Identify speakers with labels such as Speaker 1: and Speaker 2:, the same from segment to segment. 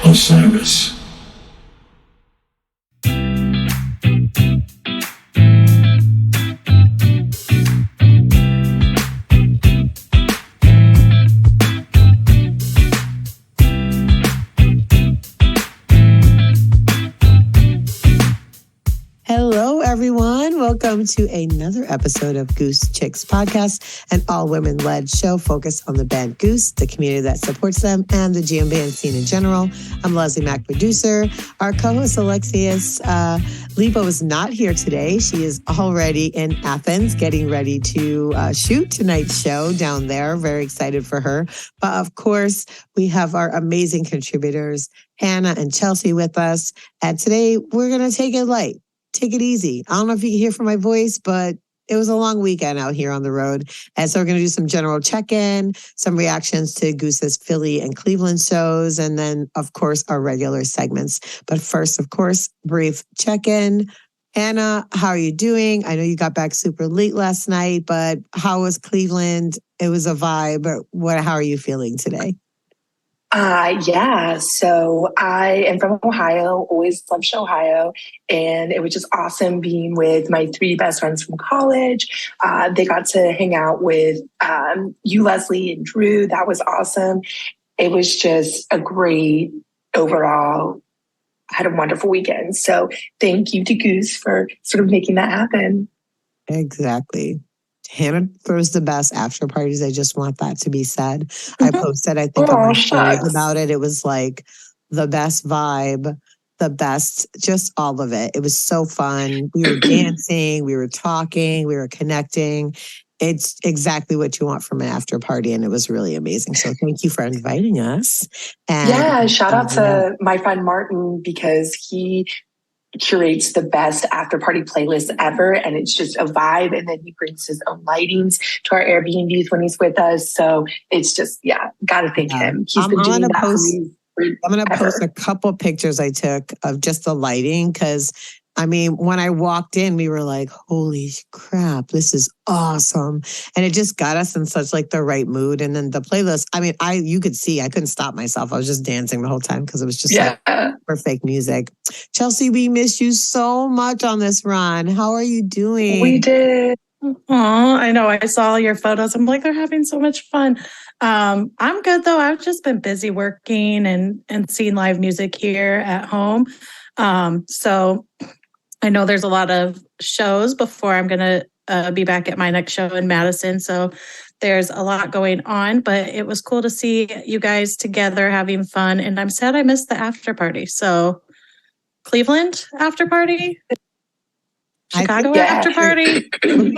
Speaker 1: Osiris.
Speaker 2: Hello, everyone. Welcome to another episode of Goose Chicks Podcast, an all-women-led show focused on the band Goose, the community that supports them, and the GM band scene in general. I'm Leslie Mack, producer. Our co-host Alexius Lipo is not here today. She is already in Athens, getting ready to shoot tonight's show down there. Very excited for her. But of course, we have our amazing contributors, Hannah and Chelsea, with us. And today, we're going to take it light. Take it easy. I don't know if you can hear from my voice, but it was a long weekend out here on the road. And so we're going to do some general check-in, some reactions to Goose's Philly and Cleveland shows, and then, of course, our regular segments. But first, of course, brief check-in. Anna, how are you doing? I know you got back super late last night, but how was Cleveland? It was a vibe. How are you feeling today?
Speaker 3: So I am from Ohio, always loved Ohio, and it was just awesome being with my three best friends from college. They got to hang out with you, Leslie, and Drew. That was awesome. It was just a great overall. I had a wonderful weekend. So thank you to Goose for sort of making that happen.
Speaker 2: Exactly. Hannah throws the best after parties. I just want that to be said. I posted, I think, on my stories about it. It was like the best vibe, the best, just all of it. It was so fun. We were dancing, we were talking, we were connecting. It's exactly what you want from an after party, and it was really amazing. So thank you for inviting us. And
Speaker 3: shout out to my friend Martin, because he curates the best after party playlist ever, and it's just a vibe. And then he brings his own lightings to our Airbnbs when he's with us. So it's just, gotta thank him. He's been doing that for me.
Speaker 2: I'm gonna post a couple pictures I took of just the lighting, because I mean, when I walked in, we were like, holy crap, this is awesome. And it just got us in such like the right mood. And then the playlist, I mean, you could see, I couldn't stop myself. I was just dancing the whole time because it was just like perfect music. Chelsea, we miss you so much on this run. How are you doing?
Speaker 3: We did.
Speaker 4: Oh, I know. I saw your photos. I'm like, they're having so much fun. I'm good though. I've just been busy working and seeing live music here at home. So I know there's a lot of shows before I'm going to be back at my next show in Madison. So there's a lot going on, but it was cool to see you guys together having fun. And I'm sad I missed the after party. So Cleveland after party? Chicago after party?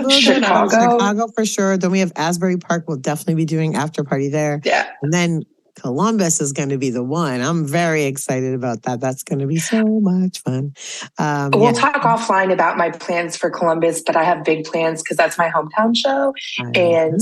Speaker 2: Chicago for sure. Then we have Asbury Park. We'll definitely be doing after party there.
Speaker 3: Yeah.
Speaker 2: And then Columbus is going to be the one. I'm very excited about that. That's going to be so much fun.
Speaker 3: We'll talk offline about my plans for Columbus, but I have big plans because that's my hometown show. And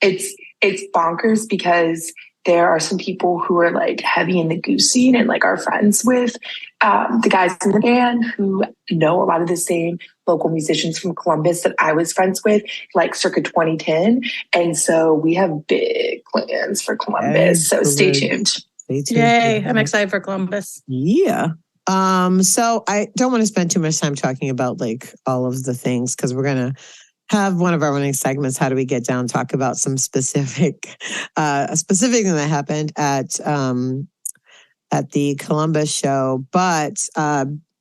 Speaker 3: it's bonkers because there are some people who are like heavy in the Goose scene and like are friends with the guys in the band who know a lot of the same local musicians from Columbus that I was friends with, like circa 2010. And so we have big plans for Columbus. So stay tuned.
Speaker 4: Yay. I'm excited for Columbus.
Speaker 2: Yeah. So I don't want to spend too much time talking about like all of the things, because we're going to have one of our running segments. How do we get down? Talk about some specific thing that happened at the Columbus show. But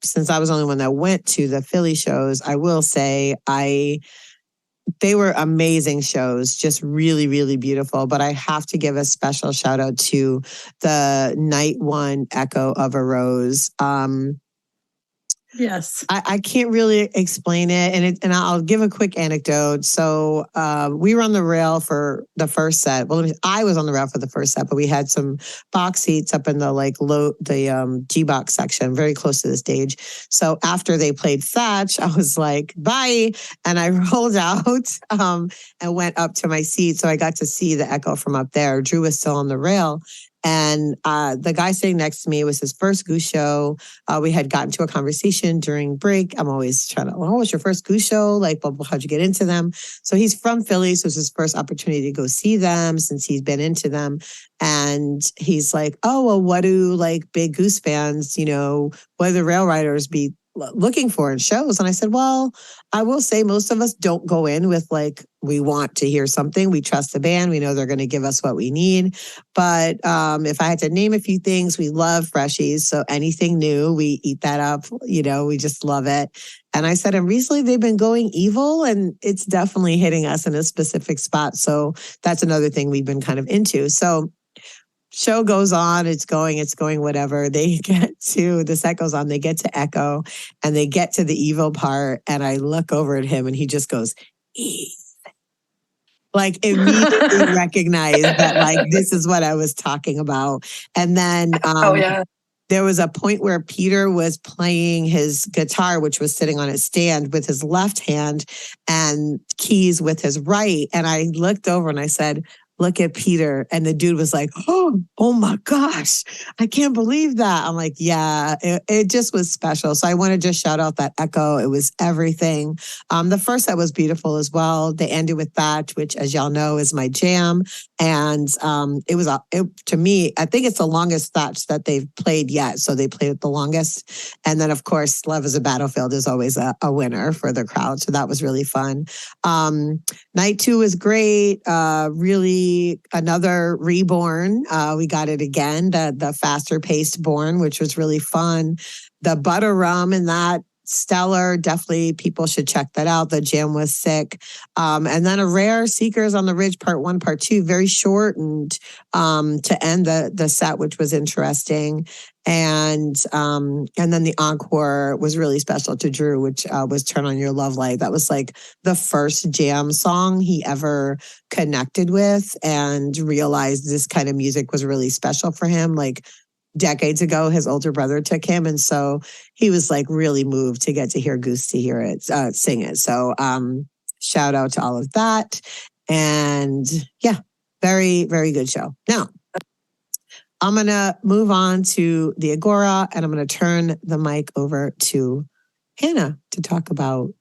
Speaker 2: since I was the only one that went to the Philly shows, I will say they were amazing shows, just really, really beautiful. But I have to give a special shout out to the night one Echo of a Rose.
Speaker 4: Yes.
Speaker 2: I can't really explain it. And I'll give a quick anecdote. So we were on the rail for the first set. Well, I was on the rail for the first set, but we had some box seats up in the G box section, very close to the stage. So after they played Thatch, I was like, bye. And I rolled out and went up to my seat. So I got to see the Echo from up there. Drew was still on the rail. And the guy sitting next to me was his first Goose show. We had gotten to a conversation during break. I'm always trying to, oh, what's your first Goose show? Like, how'd you get into them? So he's from Philly. So it was his first opportunity to go see them since he's been into them. And he's like, oh, well, what do like big Goose fans, what do the rail riders be looking for in shows? And I said, well, I will say most of us don't go in with like, we want to hear something. We trust the band. We know they're going to give us what we need. But if I had to name a few things, we love freshies. So anything new, we eat that up. We just love it. And I said, and recently they've been going evil and it's definitely hitting us in a specific spot. So that's another thing we've been kind of into. So show goes on, it's going, whatever. They get to, the set goes on, they get to Echo and they get to the evil part. And I look over at him and he just goes, like immediately recognized that like, this is what I was talking about. And then there was a point where Peter was playing his guitar, which was sitting on his stand with his left hand and keys with his right. And I looked over and I said, look at Peter. And the dude was like, oh my gosh, I can't believe that. I'm like, yeah, it just was special. So I want to just shout out that Echo. It was everything. The first set was beautiful as well. They ended with Thatch, which as y'all know is my jam. And it was, to me, I think it's the longest Thatch that they've played yet. So they played it the longest. And then of course, Love is a Battlefield is always a winner for the crowd. So that was really fun. Night 2 was great. Really another reborn. We got it again, the faster paced Born, which was really fun. The butter rum and that stellar. Definitely people should check that out. The jam was sick. And then a rare Seekers on the Ridge part 1, part 2, very short and to end the set, which was interesting. And then the encore was really special to Drew, which was Turn on Your Love Light. That was like the first jam song he ever connected with and realized this kind of music was really special for him. Like decades ago, his older brother took him. And so he was like really moved to get to hear Goose to hear it, sing it. So shout out to all of that. And yeah, very, very good show. Now, I'm going to move on to the Agora and I'm going to turn the mic over to Hannah to talk about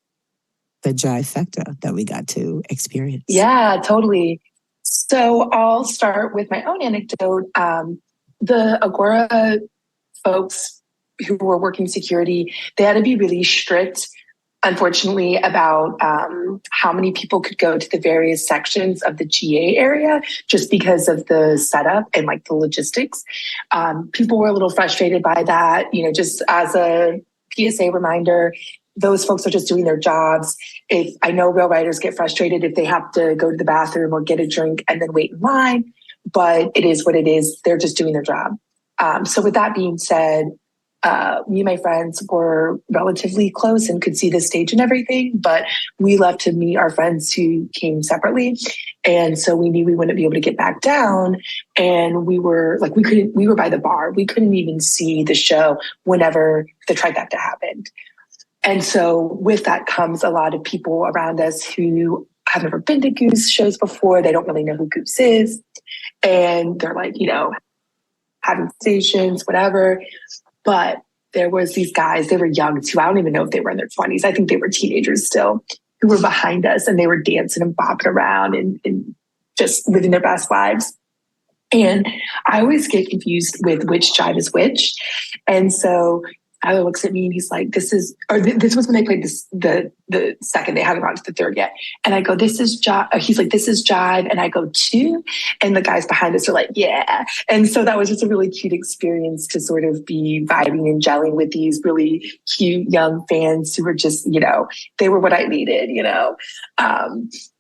Speaker 2: the Jivefecta that we got to experience.
Speaker 3: Yeah, totally. So I'll start with my own anecdote. The Agora folks who were working security, they had to be really strict, unfortunately, about how many people could go to the various sections of the GA area just because of the setup and like the logistics. People were a little frustrated by that, just as a PSA reminder, those folks are just doing their jobs. If I know rail riders get frustrated if they have to go to the bathroom or get a drink and then wait in line, but it is what it is. They're just doing their job. So with that being said, me and my friends were relatively close and could see the stage and everything, but we left to meet our friends who came separately. And so we knew we wouldn't be able to get back down. And we were by the bar. We couldn't even see the show whenever the trifecta happened. And so with that comes a lot of people around us who have never been to Goose shows before. They don't really know who Goose is. And they're like, having stations, whatever. But there was these guys, they were young too. I don't even know if they were in their 20s. I think they were teenagers still, who were behind us and they were dancing and bopping around and just living their best lives. And I always get confused with which jive is which. And so Tyler looks at me and he's like, this was when they played the second, they haven't gone to the third yet. And I go, this is jive. He's like, this is jive. And I go, 2. And the guys behind us are like, yeah. And so that was just a really cute experience to sort of be vibing and gelling with these really cute young fans who were just, they were what I needed,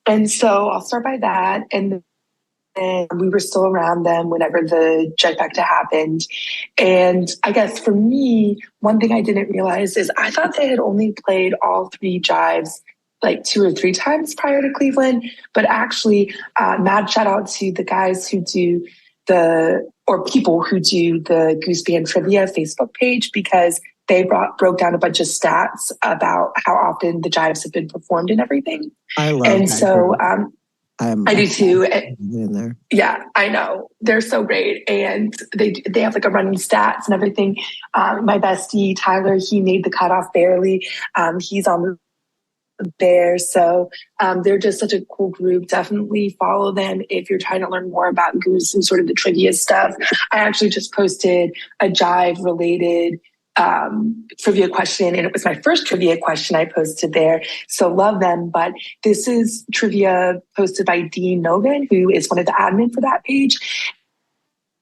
Speaker 3: And so I'll start by that. And we were still around them whenever the Jivefecta happened. And I guess for me, one thing I didn't realize is I thought they had only played all 3 jives like 2 or 3 times prior to Cleveland. But actually, mad shout out to the guys who do people who do the Goose Band Trivia Facebook page, because they broke down a bunch of stats about how often the jives have been performed and everything.
Speaker 2: I love
Speaker 3: and
Speaker 2: that.
Speaker 3: So, I do too.
Speaker 2: In there.
Speaker 3: Yeah, I know. They're so great. And they have like a running stats and everything. My bestie, Tyler, he made the cutoff barely. He's on there. So they're just such a cool group. Definitely follow them if you're trying to learn more about Goose and sort of the trivia stuff. I actually just posted a Jive related trivia question, and it was my first trivia question I posted there. So love them. But this is trivia posted by Dean Nogan, who is one of the admin for that page.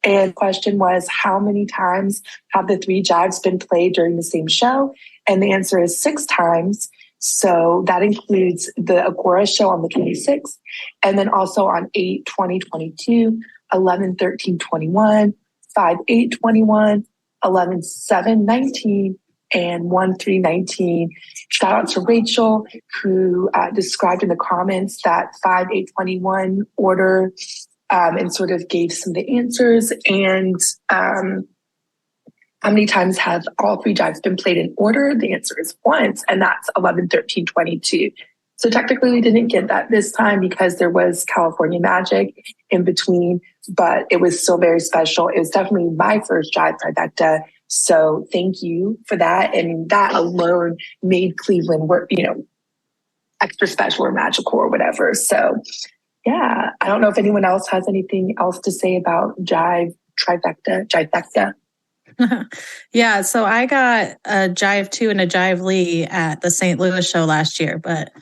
Speaker 3: And the question was, how many times have the three Jives been played during the same show? And the answer is 6 times. So that includes the Agora show on the 26th, and then also on 8/20/22, 11/13/21, 5/8/21, 11/7/19, and 1/3/19. Shout out to Rachel, who described in the comments that 5/8/21 order and sort of gave some of the answers. And how many times have all 3 Jives been played in order? The answer is once, and that's 11/13/22. So technically we didn't get that this time because there was California Magic in between, but it was still very special. It was definitely my first Jive trifecta. So thank you for that. And that alone made Cleveland work, extra special or magical or whatever. So yeah, I don't know if anyone else has anything else to say about Jivefecta.
Speaker 4: Yeah, so I got a Jive 2 and a Jive Lee at the St. Louis show last year, but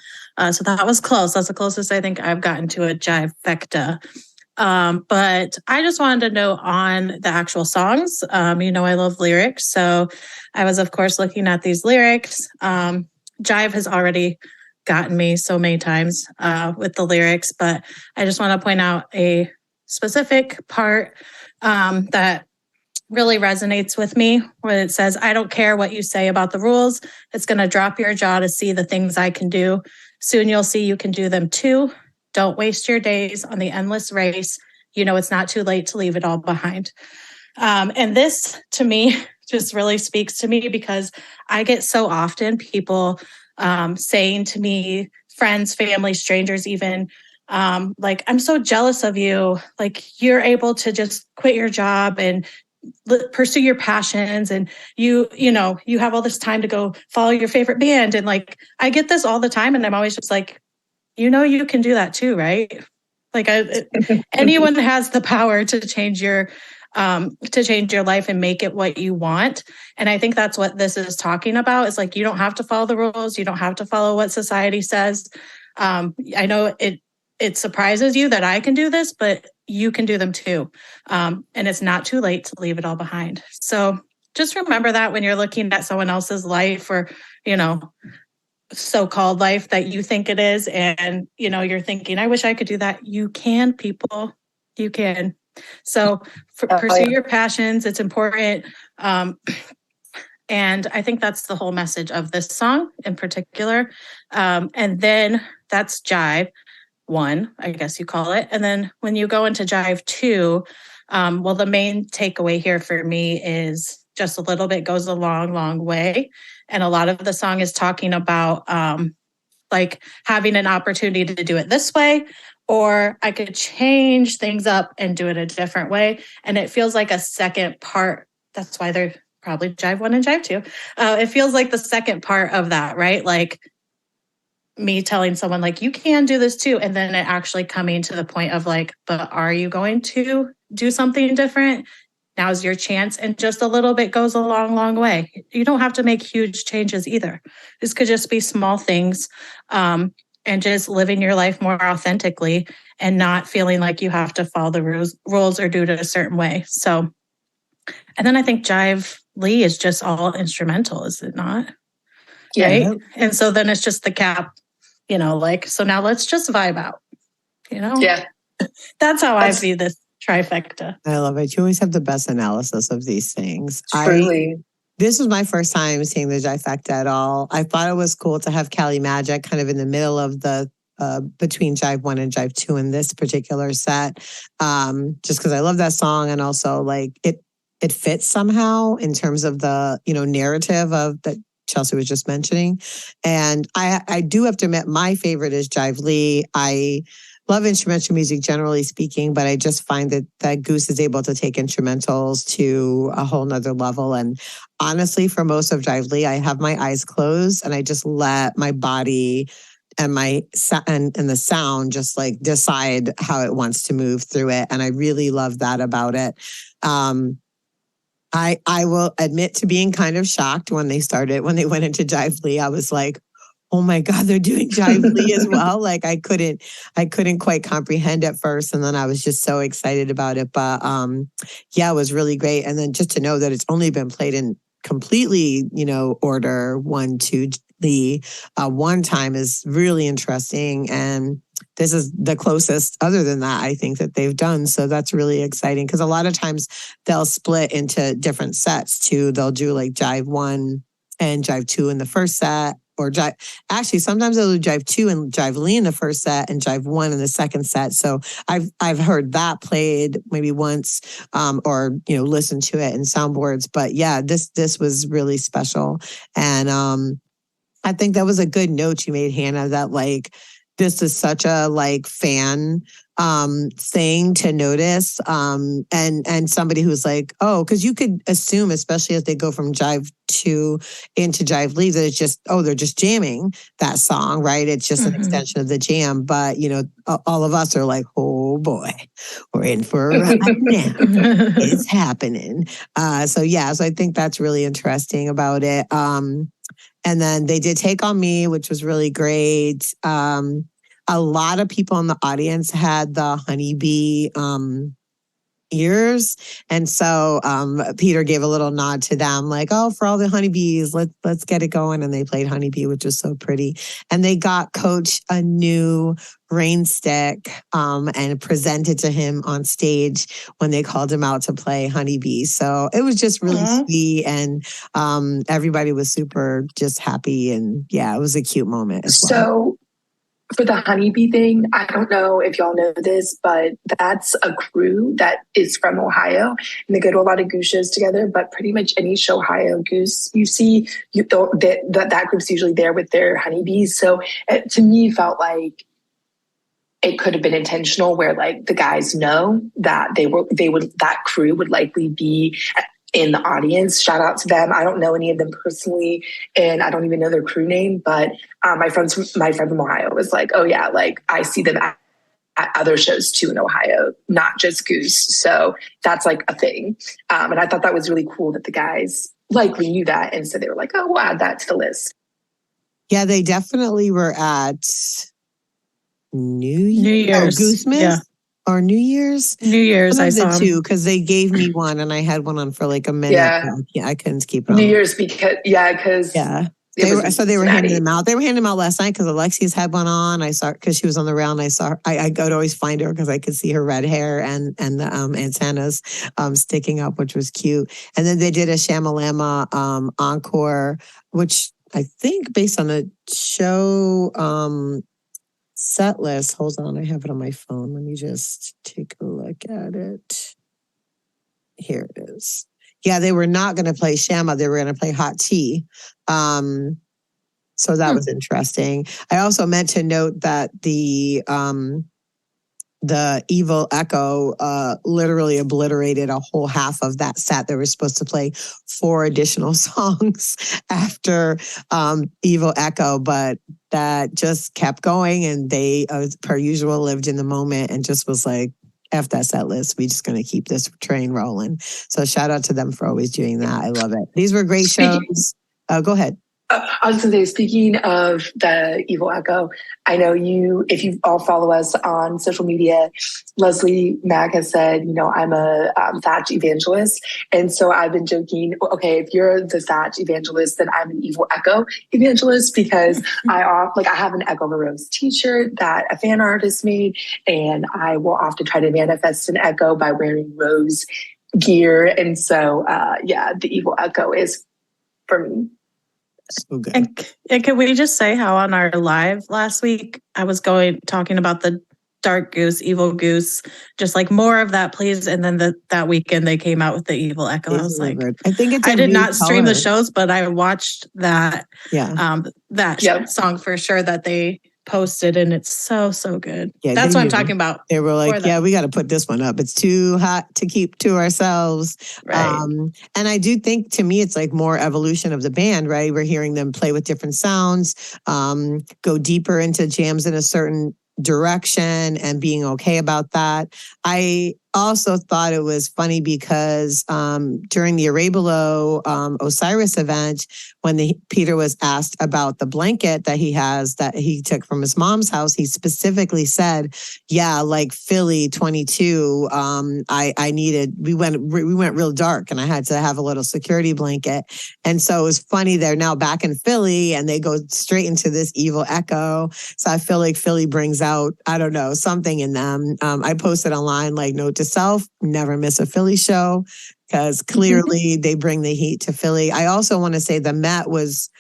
Speaker 4: so that was close. That's the closest I think I've gotten to a Jivefecta. But I just wanted to know on the actual songs. I love lyrics, so I was, of course, looking at these lyrics. Jive has already gotten me so many times with the lyrics, but I just want to point out a specific part that really resonates with me, where it says, I don't care what you say about the rules. It's going to drop your jaw to see the things I can do. Soon you'll see you can do them too. Don't waste your days on the endless race. It's not too late to leave it all behind. And this, to me, just really speaks to me because I get so often people saying to me, friends, family, strangers even, like, I'm so jealous of you. Like, you're able to just quit your job and pursue your passions, and you have all this time to go follow your favorite band. And like, I get this all the time, and I'm always just like, you can do that too, right? Like, anyone has the power to change your life and make it what you want. And I think that's what this is talking about. Is like, you don't have to follow the rules. You don't have to follow what society says. I know it surprises you that I can do this, but you can do them too. And it's not too late to leave it all behind. So just remember that when you're looking at someone else's life or, so-called life that you think it is. And, you're thinking, I wish I could do that. You can, people, you can. So pursue your passions. It's important. And I think that's the whole message of this song in particular. And then that's Jive 1, I guess you call it. And then when you go into Jive 2, the main takeaway here for me is just a little bit goes a long, long way. And a lot of the song is talking about like having an opportunity to do it this way, or I could change things up and do it a different way. And it feels like a second part. That's why they're probably Jive 1 and Jive 2. It feels like the second part of that, right? Like me telling someone like, you can do this too. And then it actually coming to the point of like, but are you going to do something different? Now's your chance. And just a little bit goes a long, long way. You don't have to make huge changes either. This could just be small things and just living your life more authentically and not feeling like you have to follow the rules or do it a certain way. So, and then I think Jive Lee is just all instrumental, is it not?
Speaker 3: Yeah.
Speaker 4: Right. And so then it's just the cap, so now let's just vibe out,
Speaker 3: Yeah.
Speaker 4: That's how I view this trifecta.
Speaker 2: I love it. You always have the best analysis of these things.
Speaker 3: Truly.
Speaker 2: This was my first time seeing the Jivefecta at all. I thought it was cool to have Cali Magic kind of in the middle of the between Jive 1 and Jive 2 in this particular set. Just because I love that song, and also like it fits somehow in terms of the narrative of that Chelsea was just mentioning. And I do have to admit, my favorite is Jive Lee. I love instrumental music generally speaking, but I just find that Goose is able to take instrumentals to a whole nother level. And honestly, for most of Jive Lee, I have my eyes closed and I just let my body and and the sound just like decide how it wants to move through it. And I really love that about it. I will admit to being kind of shocked when they went into Jive Lee. I was like, oh my God, they're doing Jive Lee as well. Like I couldn't quite comprehend at first. And then I was just so excited about it. But yeah, it was really great. And then just to know that it's only been played in completely, order 1, 2, the one time is really interesting. And this is the closest other than that, I think, that they've done. So that's really exciting because a lot of times they'll split into different sets too. They'll do like Jive 1 and Jive 2 in the first set. Or actually, sometimes they'll do Jive 2 and Jive Lee in the first set and Jive 1 in the second set. So I've heard that played maybe once, or listened to it in soundboards. But yeah, this was really special, and I think that was a good note you made, Hannah. That like this is such a like fan thing to notice, and somebody who's like, oh, because you could assume, especially as they go from Jive 2 into Jive Lee, that it's just, they're just jamming that song, right? It's just an extension of the jam. But all of us are like, oh boy, we're in for a ride now. It's happening. So I think that's really interesting about it. And then they did Take On Me, which was really great. A lot of people in the audience had the honeybee ears. And so Peter gave a little nod to them, like, oh, for all the honeybees, let's get it going. And they played Honeybee, which was so pretty. And they got Coach a new rain stick and presented to him on stage when they called him out to play Honeybee. So it was just really sweet. And everybody was super just happy. And yeah, it was a cute moment as well.
Speaker 3: So for the honeybee thing, I don't know if y'all know this, but that's a crew that is from Ohio, and they go to a lot of goose shows together. But pretty much any show Ohio goose you see, that group's usually there with their honeybees. So it, to me, felt like it could have been intentional, where like the guys know that that crew would likely be in the audience. Shout out to them. I don't know any of them personally, and I don't even know their crew name, but my friend from Ohio was like, oh yeah, like I see them at other shows too in Ohio, not just Goose. So that's like a thing. And I thought that was really cool that the guys likely knew that. And so they were like, oh, we'll add that to the list.
Speaker 2: Yeah, they definitely were at New Year's. Goosemas? Yeah. Or New Year's?
Speaker 4: New Year's, I saw
Speaker 2: two, because they gave me one and I had one on for like a minute. Yeah, I couldn't keep it on.
Speaker 3: New Year's because
Speaker 2: they were handing them out. They were handing them out last night because Alexi's had one on. I saw because she was on the round. I saw her. I go to always find her because I could see her red hair and the antennas sticking up, which was cute. And then they did a Shamalama encore, which I think based on the show set list. Hold on, I have it on my phone. Let me just take a look at it. Here it is. Yeah, they were not going to play Shama. They were going to play Hot Tea. So that was interesting. I also meant to note that the Evil Echo literally obliterated a whole half of that set. They were supposed to play 4 additional songs after Evil Echo, but that just kept going, and they, per usual, lived in the moment and just was like, F that set list. We're just going to keep this train rolling. So shout out to them for always doing that. I love it. These were great shows. Go ahead.
Speaker 3: I was going to say, speaking of the Evil Echo, I know if you all follow us on social media, Leslie Mack has said, I'm a Thatch evangelist. And so I've been joking, okay, if you're the Thatch evangelist, then I'm an Evil Echo evangelist, because I have an Echo Rose t-shirt that a fan artist made, and I will often try to manifest an Echo by wearing Rose gear. And so, the Evil Echo is for me.
Speaker 2: So good.
Speaker 4: And can we just say how on our live last week, I was talking about the Dark Goose, Evil Goose, just like more of that, please. And then that weekend they came out with the Evil Echo. I was like,
Speaker 2: I think I
Speaker 4: did not stream the shows, but I watched that,
Speaker 2: that
Speaker 4: song for sure that they posted, and it's so good.
Speaker 2: Yeah,
Speaker 4: that's what I'm talking about.
Speaker 2: They were like, yeah, we got to put this one up. It's too hot to keep to ourselves.
Speaker 4: Right.
Speaker 2: And I do think, to me, it's like more evolution of the band, right? We're hearing them play with different sounds, go deeper into jams in a certain direction and being okay about that. I also thought it was funny because during the Arabelo Osiris event, when Peter was asked about the blanket that he has that he took from his mom's house, he specifically said, yeah, like Philly 22, I needed, we went real dark and I had to have a little security blanket. And so it was funny, they're now back in Philly and they go straight into this evil echo. So I feel like Philly brings out, I don't know, something in them. I posted online, like, note to self, never miss a Philly show, because clearly they bring the heat to Philly. I also want to say the Met was,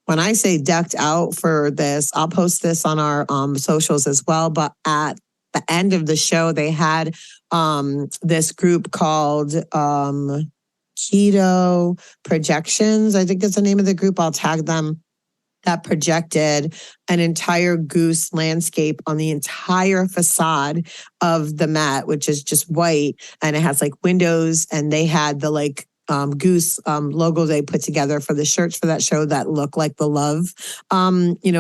Speaker 2: when I say decked out for this, I'll post this on our socials as well, but at the end of the show, they had this group called Keto Projections, I think is the name of the group. I'll tag them. That projected an entire Goose landscape on the entire facade of the Met, which is just white. And it has like windows, and they had the like Goose logo they put together for the shirts for that show that look like the love,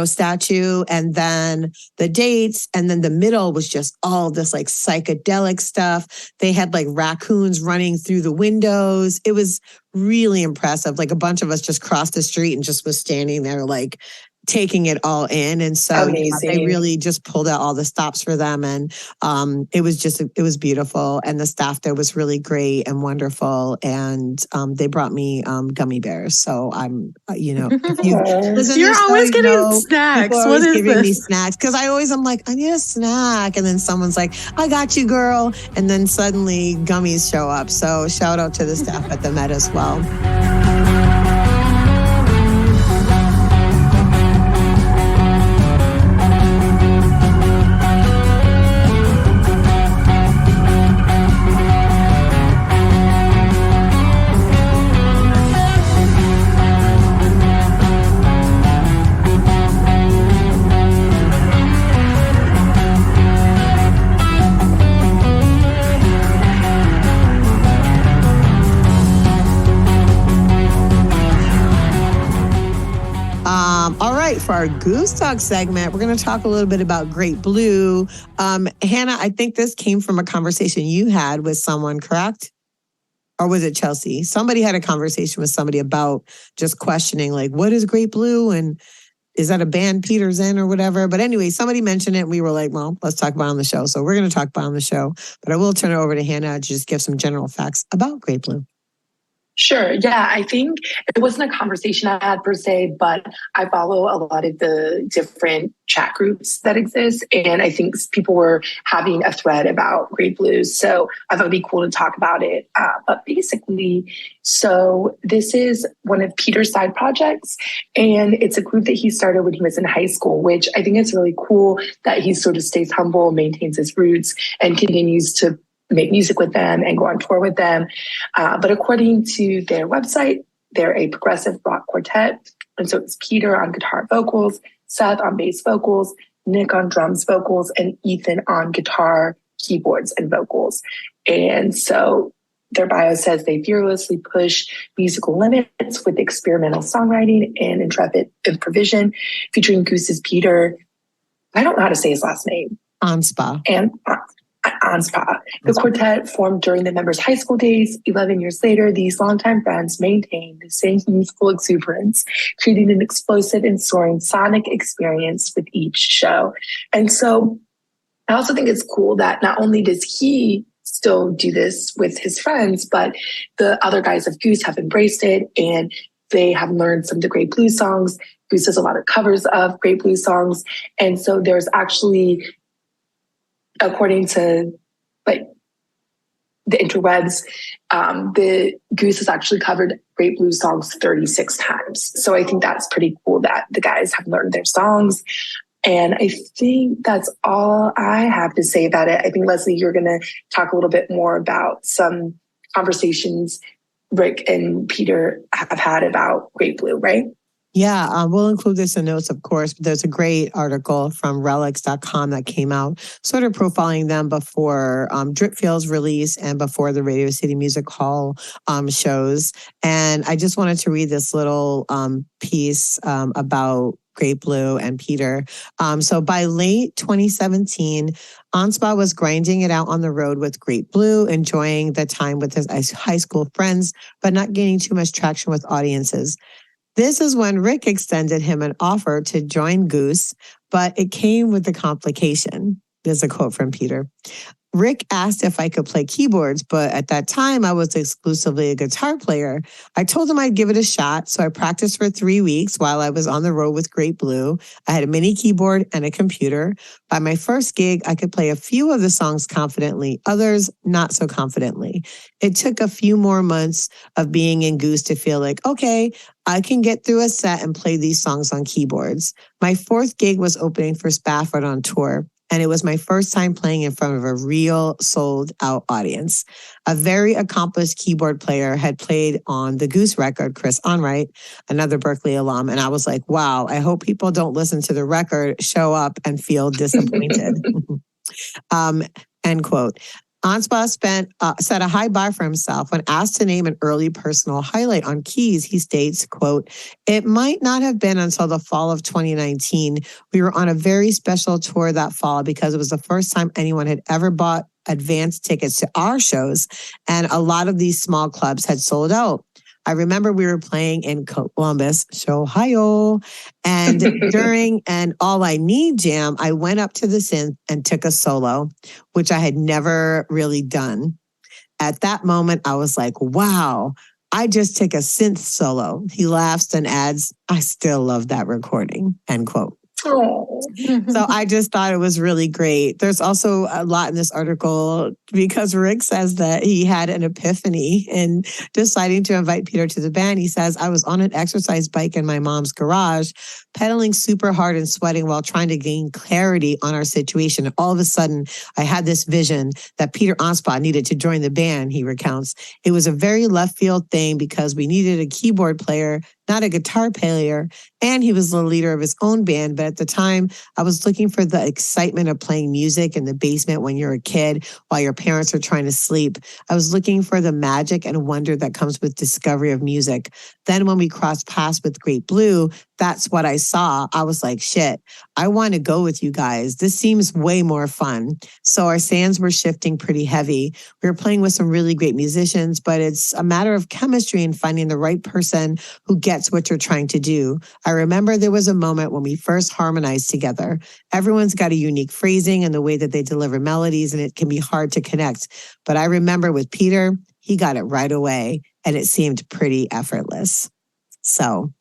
Speaker 2: statue. And then the dates. And then the middle was just all this like psychedelic stuff. They had like raccoons running through the windows. It was really impressive. Like a bunch of us just crossed the street and just was standing there like taking it all in. And so they really just pulled out all the stops for them. And it was beautiful. And the staff there was really great and wonderful. And they brought me gummy bears. So I'm, if you listen,
Speaker 4: you're always getting snacks.
Speaker 2: What is giving me snacks? Because I'm like, I need a snack. And then someone's like, I got you, girl. And then suddenly gummies show up. So shout out to the staff at the Met as well. For our Goose Talk segment, we're going to talk a little bit about Great Blue. Hannah, I think this came from a conversation you had with someone, correct? Or was it Chelsea? Somebody had a conversation with somebody about just questioning, like, what is Great Blue? And is that a band Peter's in or whatever? But anyway, somebody mentioned it. And we were like, well, let's talk about it on the show. So we're going to talk about it on the show. But I will turn it over to Hannah to just give some general facts about Great Blue.
Speaker 3: Sure. Yeah, I think it wasn't a conversation I had per se, but I follow a lot of the different chat groups that exist. And I think people were having a thread about Great Blues. So I thought it'd be cool to talk about it. But basically, so this is one of Peter's side projects. And it's a group that he started when he was in high school, which I think is really cool that he sort of stays humble, maintains his roots, and continues to make music with them and go on tour with them. But according to their website, they're a progressive rock quartet. And so it's Peter on guitar vocals, Seth on bass vocals, Nick on drums vocals, and Ethan on guitar, keyboards, and vocals. And so their bio says they fearlessly push musical limits with experimental songwriting and intrepid improvisation, featuring Goose's Peter. I don't know how to say his last name.
Speaker 2: Anspa.
Speaker 3: And Anspa. The quartet formed during the members' high school days. 11 years later, these longtime friends maintain the same youthful exuberance, creating an explosive and soaring sonic experience with each show. And so I also think it's cool that not only does he still do this with his friends, but the other guys of Goose have embraced it and they have learned some of the Great Blues songs. Goose does a lot of covers of Great Blues songs. And so there's actually, according to like the interwebs, the Goose has actually covered Great Blues songs 36 times. So I think that's pretty cool that the guys have learned their songs. And I think that's all I have to say about it. I think, Leslie, you're going to talk a little bit more about some conversations Rick and Peter have had about Great Blue, right?
Speaker 2: Yeah, we'll include this in notes, of course, but there's a great article from relics.com that came out sort of profiling them before Dripfield's release and before the Radio City Music Hall shows. And I just wanted to read this little piece about Great Blue and Peter. So by late 2017, Anspa was grinding it out on the road with Great Blue, enjoying the time with his high school friends, but not gaining too much traction with audiences. This is when Rick extended him an offer to join Goose, but it came with a complication. There's a quote from Peter. Rick asked if I could play keyboards, but at that time I was exclusively a guitar player. I told him I'd give it a shot, so I practiced for 3 weeks while I was on the road with Great Blue. I had a mini keyboard and a computer. By my first gig, I could play a few of the songs confidently, others not so confidently. It took a few more months of being in Goose to feel like, okay, I can get through a set and play these songs on keyboards. My fourth gig was opening for Spafford on tour. And it was my first time playing in front of a real sold-out audience. A very accomplished keyboard player had played on the Goose record, Chris Onright, another Berkeley alum. And I was like, wow, I hope people don't listen to the record, show up, and feel disappointed. End quote. Anspa set a high bar for himself. When asked to name an early personal highlight on keys, he states, quote, "It might not have been until the fall of 2019. We were on a very special tour that fall because it was the first time anyone had ever bought advance tickets to our shows, and a lot of these small clubs had sold out. I remember we were playing in Columbus, Ohio, and during an All I Need jam, I went up to the synth and took a solo, which I had never really done. At that moment, I was like, wow, I just took a synth solo." He laughs and adds, "I still love that recording," end quote.
Speaker 3: Oh.
Speaker 2: So I just thought it was really great. There's also a lot in this article because Rick says that he had an epiphany in deciding to invite Peter to the band. He says, "I was on an exercise bike in my mom's garage, pedaling super hard and sweating while trying to gain clarity on our situation. And all of a sudden, I had this vision that Peter Anspa needed to join the band," he recounts. "It was a very left field thing because we needed a keyboard player, not a guitar player, and he was the leader of his own band. But at the time, I was looking for the excitement of playing music in the basement when you're a kid while your parents are trying to sleep. I was looking for the magic and wonder that comes with discovery of music. Then when we crossed paths with Great Blue, that's what I saw. I was like, shit, I want to go with you guys. This seems way more fun." So our sands were shifting pretty heavy. We were playing with some really great musicians, but it's a matter of chemistry and finding the right person who gets what you're trying to do. I remember there was a moment when we first harmonized together. Everyone's got a unique phrasing and the way that they deliver melodies, and it can be hard to connect. But I remember with Peter, he got it right away, and it seemed pretty effortless. So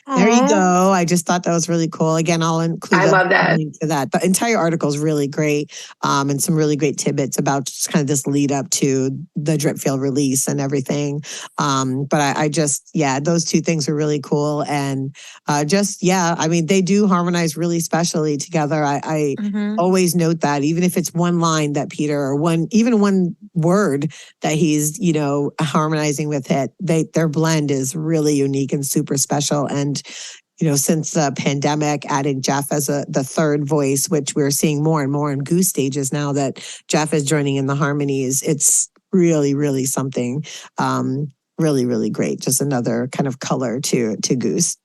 Speaker 2: there you go. I just thought that was really cool. Again, I'll include
Speaker 3: I love that.
Speaker 2: link to that. The entire article is really great, and some really great tidbits about just kind of this lead up to the Dripfield release and everything. But I just, yeah, those two things are really cool. And I mean, they do harmonize really specially together. I always note that, even if it's one line that Peter, or even one word that he's, harmonizing with it, their blend is really unique and super special. And, since the pandemic, adding Jeff as the third voice, which we're seeing more and more in Goose stages now that Jeff is joining in the harmonies, it's really, really something really, really great. Just another kind of color to Goose.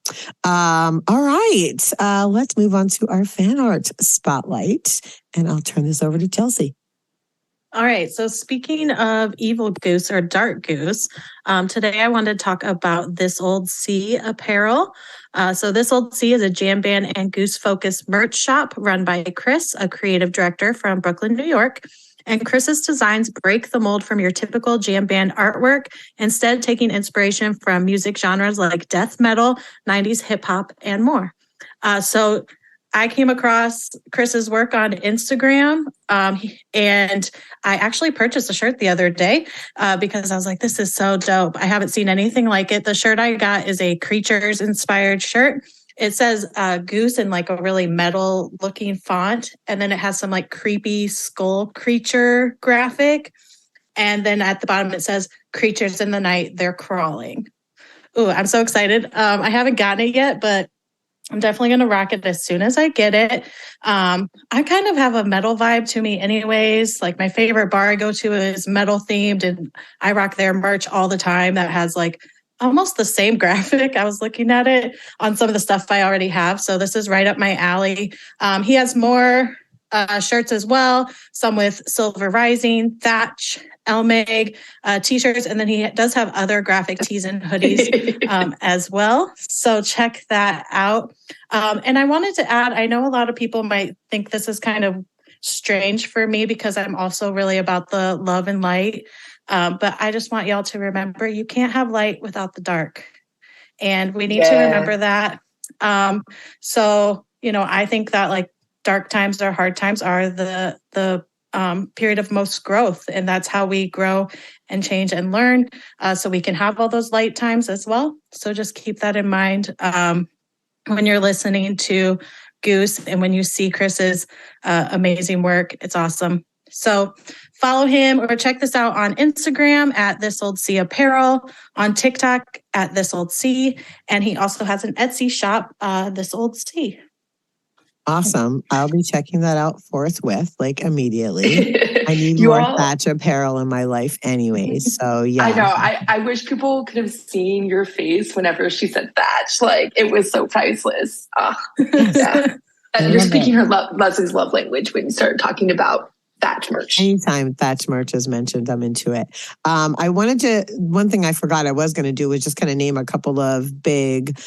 Speaker 2: All right, let's move on to our fan art spotlight, and I'll turn this over to Chelsea.
Speaker 4: All right. So speaking of evil goose or dark goose, today I wanted to talk about This Old Sea Apparel. So This Old Sea is a jam band and goose focused merch shop run by Chris, a creative director from Brooklyn, New York. And Chris's designs break the mold from your typical jam band artwork, instead taking inspiration from music genres like death metal, 90s hip hop, and more. So I came across Chris's work on Instagram, and I actually purchased a shirt the other day because I was like, this is so dope. I haven't seen anything like it. The shirt I got is a Creatures inspired shirt. It says Goose in like a really metal looking font. And then it has some like creepy skull creature graphic. And then at the bottom it says, "Creatures in the night, they're crawling." Ooh, I'm so excited. I haven't gotten it yet, but I'm definitely going to rock it as soon as I get it. I kind of have a metal vibe to me anyways. Like my favorite bar I go to is metal themed, and I rock their merch all the time that has like almost the same graphic. I was looking at it on some of the stuff I already have. So this is right up my alley. He has more shirts as well, some with Silver Rising, Thatch, Elmeg t-shirts, and then he does have other graphic tees and hoodies as well. So check that out. And I wanted to add, I know a lot of people might think this is kind of strange for me because I'm also really about the love and light. But I just want y'all to remember you can't have light without the dark. And we need to remember that. So, I think that like dark times or hard times are the period of most growth. And that's how we grow and change and learn. So we can have all those light times as well. So just keep that in mind when you're listening to Goose and when you see Chris's amazing work. It's awesome. So follow him or check this out on Instagram at This Old Sea Apparel, on TikTok at This Old Sea. And he also has an Etsy shop, This Old Sea.
Speaker 2: Awesome. I'll be checking that out forthwith, like immediately. I need more Thatch apparel in my life anyways. So yeah.
Speaker 3: I know. I wish people could have seen your face whenever she said Thatch. Like it was so priceless. Yeah. You're speaking Leslie's love language when you start talking about Thatch merch.
Speaker 2: Anytime Thatch merch is mentioned, I'm into it. One thing I forgot I was going to do was just kind of name a couple of big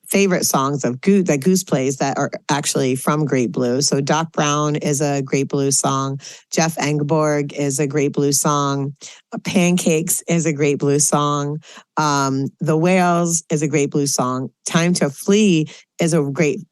Speaker 2: favorite songs of Goose that Goose plays that are actually from Great Blue. So Doc Brown is a Great Blue song. Jeff Engborg is a Great Blue song. Pancakes is a Great Blue song. The Whales is a Great Blue song. Time to Flee is a great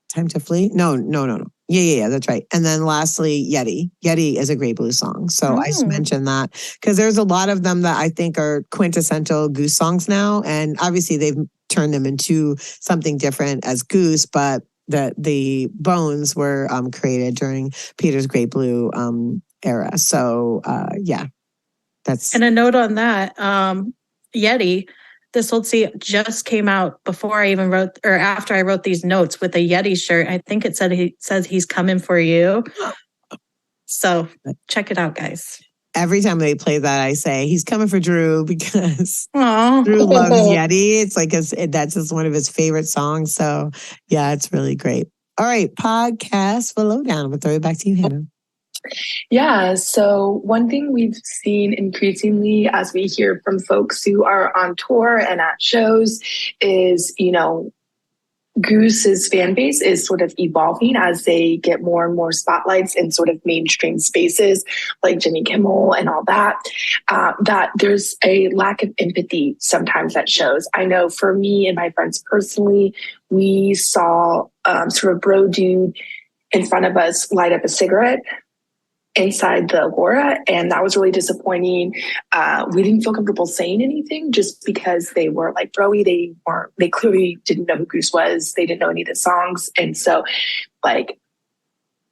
Speaker 2: Time to Flee? No. Yeah, that's right. And then lastly, Yeti. Yeti is a Great Blue song. So I just mentioned that because there's a lot of them that I think are quintessential Goose songs now. And obviously they've turned them into something different as Goose, but the bones were created during Peter's Great Blue era. So yeah, that's...
Speaker 4: And a note on that, Yeti, This Old Sea just came out before I even wrote, or after I wrote these notes with a Yeti shirt. I think it says he's coming for you. So check it out, guys.
Speaker 2: Every time they play that, I say he's coming for Drew because Drew loves Yeti. It's like that's just one of his favorite songs. So yeah, it's really great. All right, podcast for Lowdown. I'm gonna throw it back to you, Hannah.
Speaker 3: Yeah. So one thing we've seen increasingly as we hear from folks who are on tour and at shows is, Goose's fan base is sort of evolving as they get more and more spotlights in sort of mainstream spaces like Jimmy Kimmel and all that, that there's a lack of empathy sometimes at shows. I know for me and my friends personally, we saw sort of bro dude in front of us light up a cigarette inside the Agora, and that was really disappointing. We didn't feel comfortable saying anything just because they were like broy. They clearly didn't know who Goose was. They didn't know any of the songs. And so like,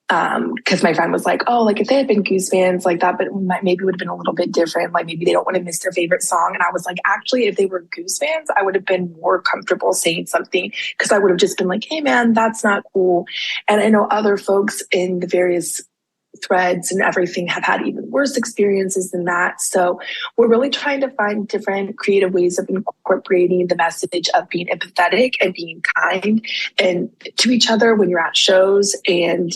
Speaker 3: because my friend was like, oh, like if they had been Goose fans like that, but maybe it would have been a little bit different. Like maybe they don't want to miss their favorite song. And I was like, actually, if they were Goose fans, I would have been more comfortable saying something because I would have just been like, hey man, that's not cool. And I know other folks in the various threads and everything have had even worse experiences than that. So we're really trying to find different creative ways of incorporating the message of being empathetic and being kind and to each other when you're at shows and,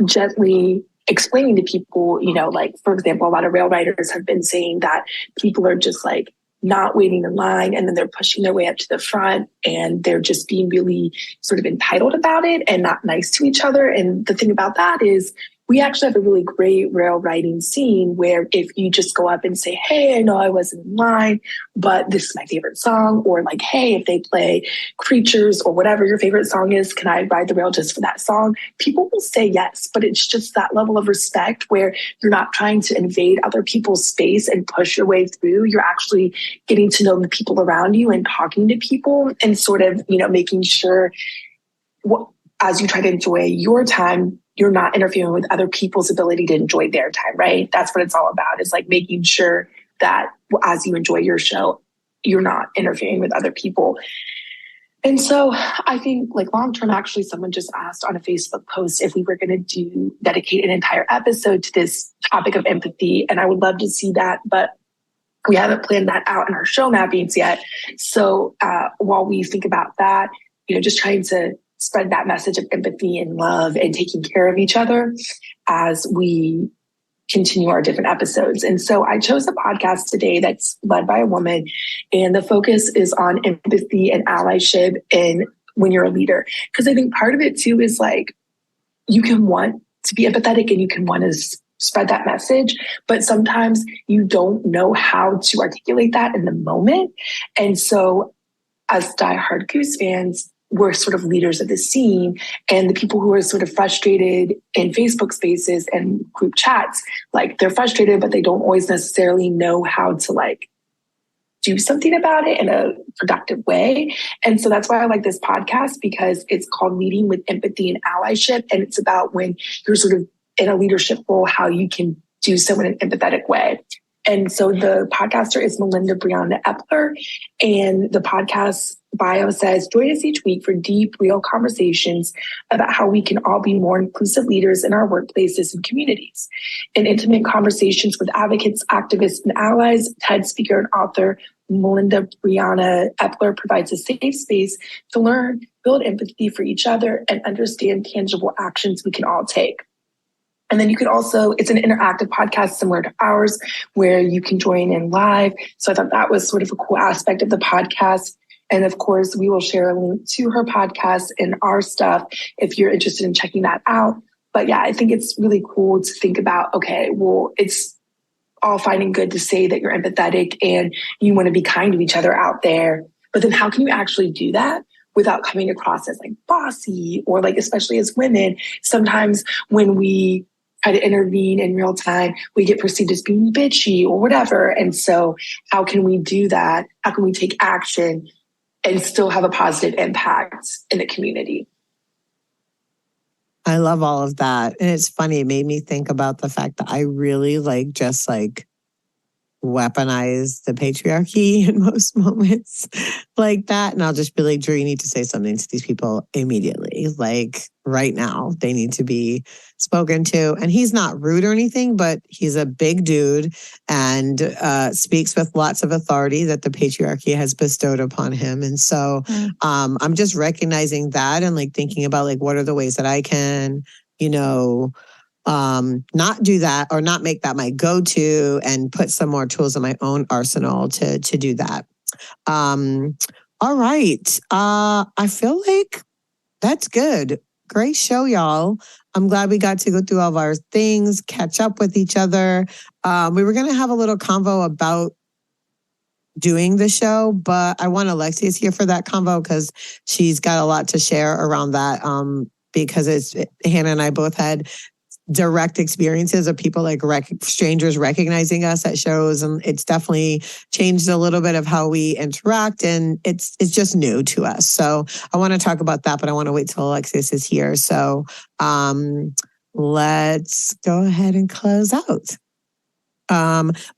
Speaker 3: gently explaining to people, like, for example, a lot of rail riders have been saying that people are just like not waiting in line and then they're pushing their way up to the front and they're just being really sort of entitled about it and not nice to each other. And the thing about that is we actually have a really great rail riding scene where if you just go up and say, hey, I know I wasn't in line, but this is my favorite song, or like, hey, if they play Creatures or whatever your favorite song is, can I ride the rail just for that song? People will say yes, but it's just that level of respect where you're not trying to invade other people's space and push your way through. You're actually getting to know the people around you and talking to people and sort of, making sure as you try to enjoy your time, you're not interfering with other people's ability to enjoy their time, right? That's what it's all about. It's like making sure that as you enjoy your show, you're not interfering with other people. And so I think like long-term, actually, someone just asked on a Facebook post if we were going to dedicate an entire episode to this topic of empathy. And I would love to see that, but we haven't planned that out in our show mappings yet. So while we think about that, just trying to spread that message of empathy and love and taking care of each other as we continue our different episodes. And so I chose a podcast today that's led by a woman, and the focus is on empathy and allyship and when you're a leader. Because I think part of it too is like, you can want to be empathetic and you can want to spread that message, but sometimes you don't know how to articulate that in the moment. And so as diehard Goose fans, we're sort of leaders of the scene, and the people who are sort of frustrated in Facebook spaces and group chats, like they're frustrated, but they don't always necessarily know how to like do something about it in a productive way. And so that's why I like this podcast, because it's called Leading with Empathy and Allyship. And it's about when you're sort of in a leadership role, how you can do so in an empathetic way. And so the podcaster is Melinda Brianna Epler, and the podcast bio says, join us each week for deep, real conversations about how we can all be more inclusive leaders in our workplaces and communities. In intimate conversations with advocates, activists, and allies, TED speaker and author Melinda Brianna Epler provides a safe space to learn, build empathy for each other, and understand tangible actions we can all take. And then you can also, it's an interactive podcast similar to ours where you can join in live. So I thought that was sort of a cool aspect of the podcast. And of course, we will share a link to her podcast and our stuff if you're interested in checking that out. But yeah, I think it's really cool to think about, okay, well, it's all fine and good to say that you're empathetic and you want to be kind to each other out there. But then how can you actually do that without coming across as like bossy, or like, especially as women, sometimes when we try to intervene in real time, we get perceived as being bitchy or whatever. And so how can we do that? How can we take action and still have a positive impact in the community?
Speaker 2: I love all of that. And it's funny, it made me think about the fact that I really just weaponize the patriarchy in most moments like that. And I'll just be like, Drew, you need to say something to these people immediately. Like right now, they need to be spoken to. And he's not rude or anything, but he's a big dude and speaks with lots of authority that the patriarchy has bestowed upon him. And so I'm just recognizing that and like thinking about like, what are the ways that I can, not do that or not make that my go-to and put some more tools in my own arsenal to do that. All right. I feel like that's good. Great show, y'all. I'm glad we got to go through all of our things, catch up with each other. We were going to have a little convo about doing the show, but I want Alexia's here for that convo because she's got a lot to share around that because Hannah and I both had direct experiences of people like strangers recognizing us at shows, and it's definitely changed a little bit of how we interact, and it's just new to us. So I want to talk about that, but I want to wait till Alexis is here. So let's go ahead and close out.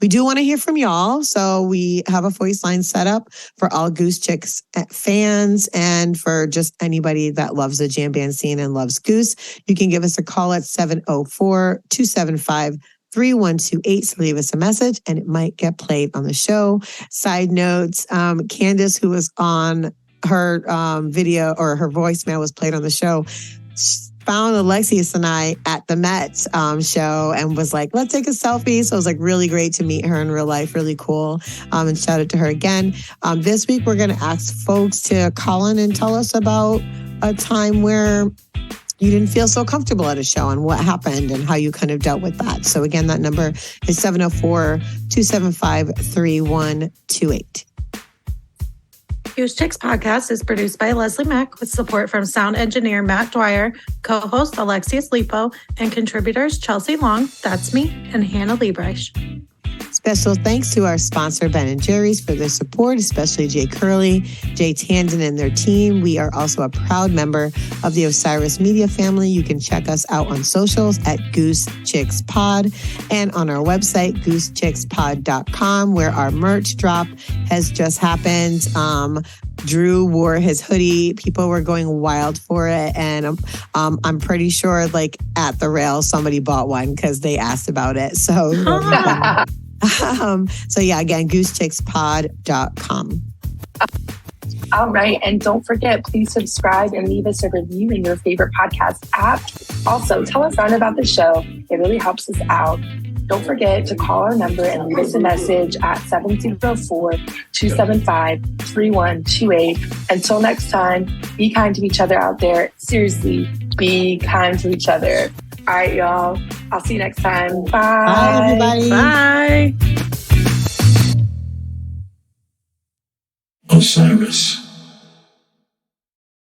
Speaker 2: We do want to hear from y'all. So we have a voice line set up for all Goose Chicks fans and for just anybody that loves the jam band scene and loves Goose. You can give us a call at 704-275-3128. So leave us a message and it might get played on the show. Side notes, Candace, who was on her video or her voicemail was played on the show, found Alexius and I at the Met show and was like, let's take a selfie. So it was like really great to meet her in real life, really cool. And shout out to her again. This week, we're going to ask folks to call in and tell us about a time where you didn't feel so comfortable at a show and what happened and how you kind of dealt with that. So again, that number is 704-275-3128.
Speaker 4: Goose Chicks podcast is produced by Leslie Mack with support from sound engineer Matt Dwyer, co-host Alexius Lipo, and contributors Chelsea Long, that's me, and Hannah Liebreich.
Speaker 2: Special thanks to our sponsor, Ben & Jerry's, for their support, especially Jay Curley, Jay Tandon, and their team. We are also a proud member of the Osiris Media family. You can check us out on socials at Goose Chicks Pod and on our website, goosechickspod.com, where our merch drop has just happened. Drew wore his hoodie. People were going wild for it. And I'm pretty sure like at the rail, somebody bought one because they asked about it. So, again, goosechickspod.com.
Speaker 3: All right. And don't forget, please subscribe and leave us a review in your favorite podcast app. Also, tell a friend about the show. It really helps us out. Don't forget to call our number and leave us a message at 704-275-3128. Until next time, be kind to each other out there. Seriously, be kind to each other. All right, y'all. I'll see you next time. Bye.
Speaker 2: Bye, everybody.
Speaker 4: Bye.
Speaker 1: Osiris.